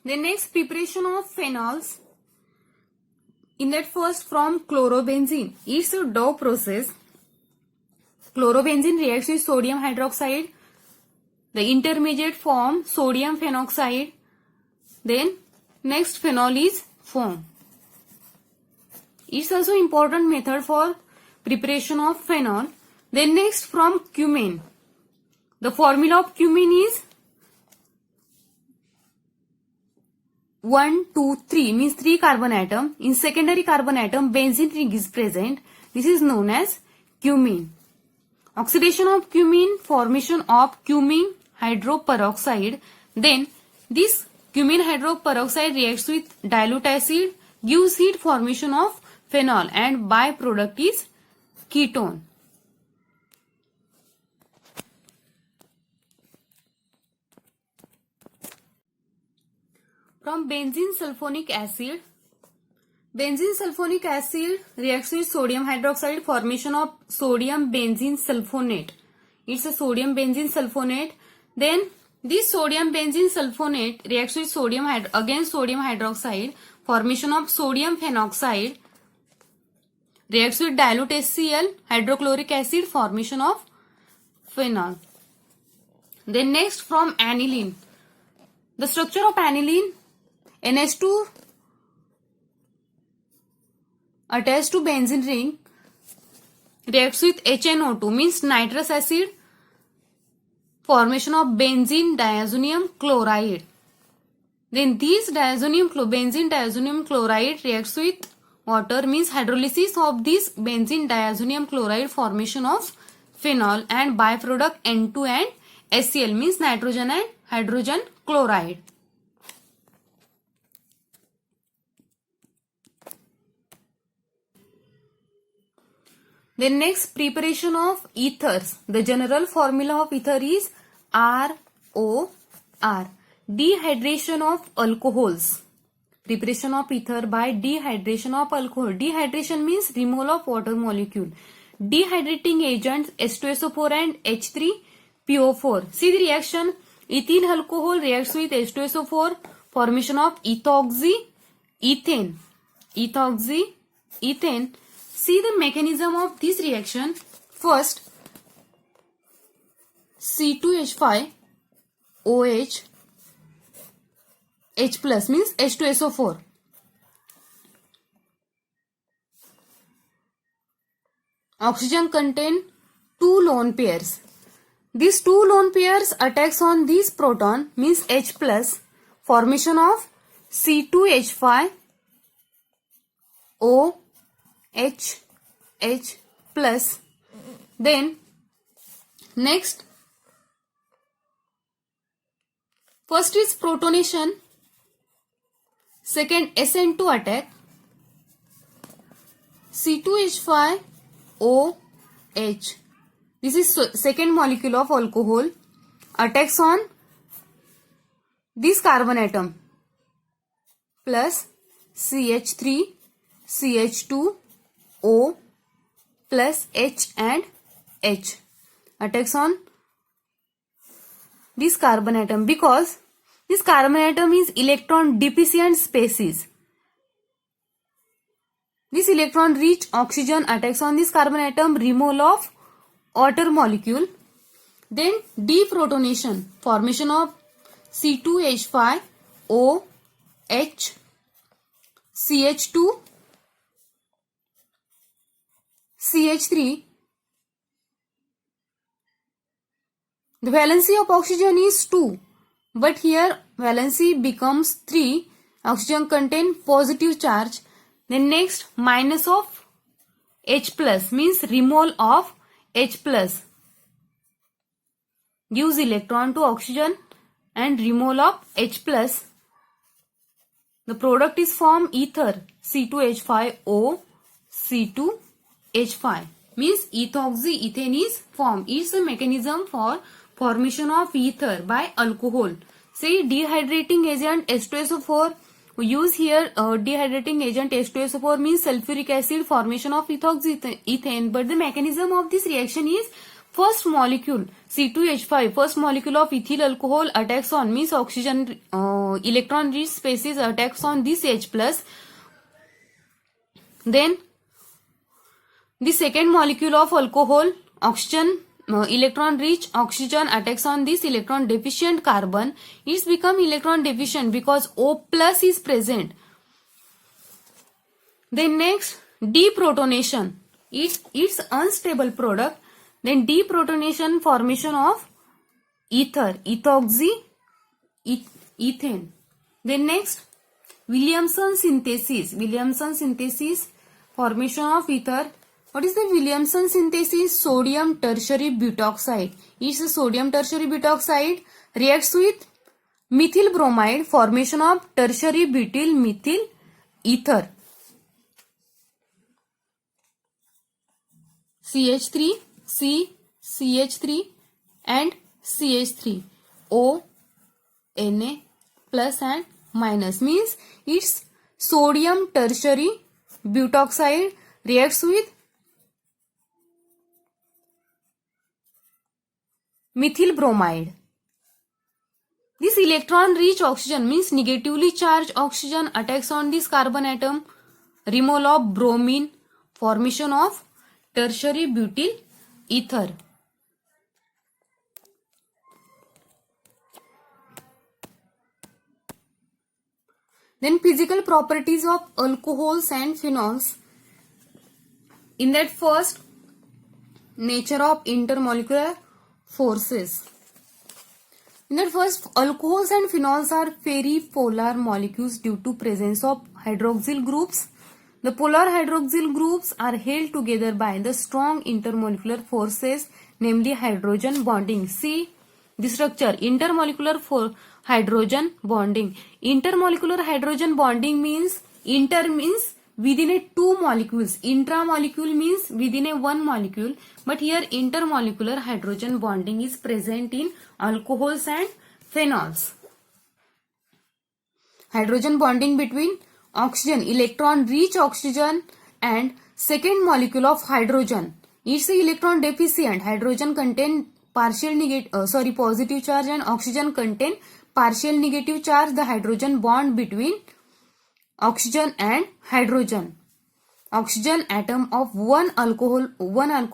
The next preparation of phenols. In that first from chlorobenzene. It's a Dow process. Chlorobenzene reacts with sodium hydroxide. The intermediate form sodium phenoxide. Then next phenol is formed. It's also important method for preparation of phenol. Then next from cumene. The formula of cumene is 1, 2, 3 means 3 carbon atom. In secondary carbon atom benzene ring is present. This is known as cumene. Oxidation of cumene, formation of cumene hydroperoxide. Then this cumene hydroperoxide reacts with dilute acid, gives heat, formation of phenol, and byproduct is ketone. From benzene sulfonic acid. Benzene sulfonic acid reacts with sodium hydroxide, formation of sodium benzene sulfonate. It's a sodium benzene sulfonate. Then this sodium benzene sulfonate reacts with sodium hydroxide, formation of sodium phenoxide, reacts with dilute HCl, hydrochloric acid, formation of phenol. Then next from aniline. The structure of aniline, NH2 attached to benzene ring reacts with HNO2 means nitrous acid, formation of benzene diazonium chloride. Then this benzene diazonium chloride reacts with water means hydrolysis of this benzene diazonium chloride, formation of phenol, and byproduct N2 and HCl means nitrogen and hydrogen chloride. Then next preparation of ethers. The general formula of ether is ROR. Dehydration of alcohols. Preparation of ether by dehydration of alcohol. Dehydration means removal of water molecule. Dehydrating agents H2SO4 and H3PO4. See the reaction. Ethyl alcohol reacts with H2SO4. Formation of ethoxyethane. Ethoxyethane. See the mechanism of this reaction. First, C2H5 OH H plus means H2SO4. Oxygen contain 2 lone pairs. These 2 lone pairs attacks on this proton means H plus, formation of C2H5 OH plus. Then next, first is protonation, second SN2 attack, C2H5OH. This is second molecule of alcohol, attacks on this carbon atom plus CH3 CH2 O plus H and H, attacks on this carbon atom because this carbon atom is electron deficient species. This electron rich oxygen attacks on this carbon atom, removal of water molecule. Then deprotonation, formation of C2H5 OH CH2 CH3. The valency of oxygen is 2, but here valency becomes 3. Oxygen contain positive charge. Then next, minus of H plus means removal of H plus, gives electron to oxygen and removal of H plus. The product is formed ether C2H5O C2H5 means ethoxyethane is formed. It's a mechanism for formation of ether by alcohol. Say dehydrating agent H2SO4. We use here dehydrating agent H2SO4 means sulfuric acid, formation of ethoxyethane. But the mechanism of this reaction is First molecule C2H5, first molecule of ethyl alcohol attacks on means oxygen electron rich species attacks on this H plus. Then the second molecule of alcohol oxygen electron rich oxygen attacks on this electron deficient carbon. It's become electron deficient because O plus is present. Then next deprotonation. It's unstable product. Then deprotonation, formation of ether, ethoxy, ethane. Then next Williamson synthesis, formation of ether. What is the Williamson synthesis? Sodium tertiary butoxide. It's a sodium tertiary butoxide reacts with methyl bromide, formation of tertiary butyl methyl ether. CH3, C, CH3 and CH3, O, Na plus and minus means it's sodium tertiary butoxide reacts with methyl bromide. This electron rich oxygen means negatively charged oxygen attacks on this carbon atom, removal of bromine, formation of tertiary butyl ether. Then physical properties of alcohols and phenols. In that first, nature of intermolecular forces. In that first, alcohols and phenols are very polar molecules due to presence of hydroxyl groups. The polar hydroxyl groups are held together by the strong intermolecular forces, namely hydrogen bonding. See the structure, intermolecular hydrogen bonding. Intermolecular hydrogen bonding means inter means within a two molecules. Intramolecule means within a one molecule. But here intermolecular hydrogen bonding is present in alcohols and phenols. Hydrogen bonding between oxygen, electron rich oxygen and second molecule of hydrogen. It's a electron deficient. Hydrogen contain positive charge and oxygen contain partial negative charge. The hydrogen bond between oxygen and hydrogen. Oxygen atom of one alcohol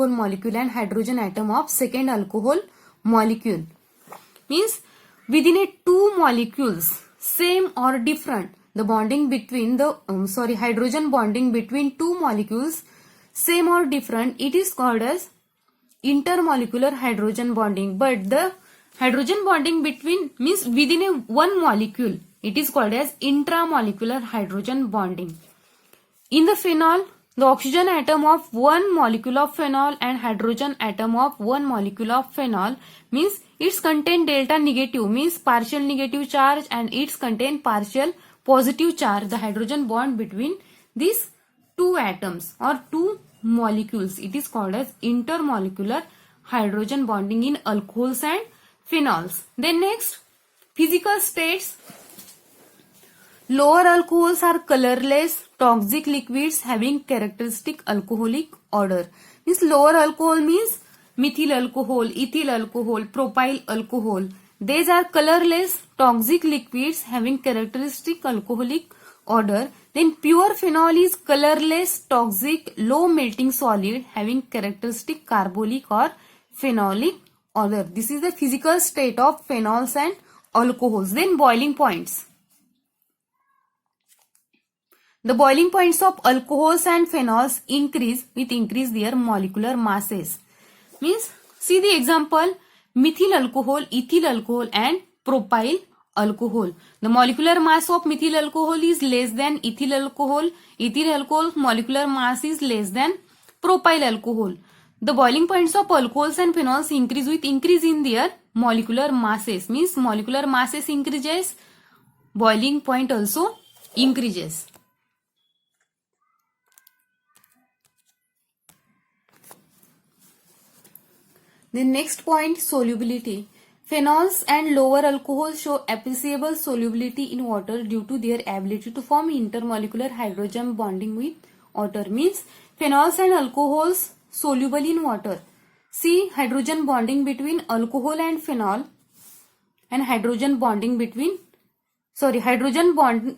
molecule and hydrogen atom of second alcohol molecule. Means within a two molecules, same or different. The bonding between the hydrogen bonding between two molecules, same or different, it is called as intermolecular hydrogen bonding. But the hydrogen bonding between means within a one molecule, it is called as intramolecular hydrogen bonding. In the phenol, the oxygen atom of one molecule of phenol and hydrogen atom of one molecule of phenol means it's contain delta negative means partial negative charge and it's contain partial positive charge. The hydrogen bond between these two atoms or two molecules, it is called as intermolecular hydrogen bonding in alcohols and phenols. Then next, physical states. Lower alcohols are colorless toxic liquids having characteristic alcoholic odor. Means lower alcohol means methyl alcohol, ethyl alcohol, propyl alcohol. These are colorless toxic liquids having characteristic alcoholic odor. Then pure phenol is colorless toxic low melting solid having characteristic carbolic or phenolic odor. This is the physical state of phenols and alcohols. Then boiling points. The boiling points of alcohols and phenols increase their molecular masses. Means see the example, methyl alcohol, ethyl alcohol and propyl alcohol. The molecular mass of methyl alcohol is less than ethyl alcohol. Ethyl alcohol molecular mass is less than propyl alcohol. The boiling points of alcohols and phenols increase with increase in their molecular masses. Means molecular masses increases, boiling point also increases. The next point, solubility. Phenols and lower alcohols show appreciable solubility in water due to their ability to form intermolecular hydrogen bonding with water. Means phenols and alcohols soluble in water. C. Hydrogen bonding between alcohol and phenol, and hydrogen bond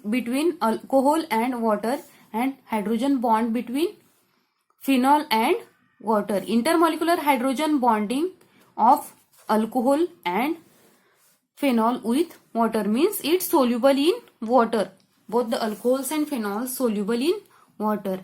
between alcohol and water, and hydrogen bond between phenol and water. Intermolecular hydrogen bonding of alcohol and phenol with water means it's soluble in water. Both the alcohols and phenols soluble in water.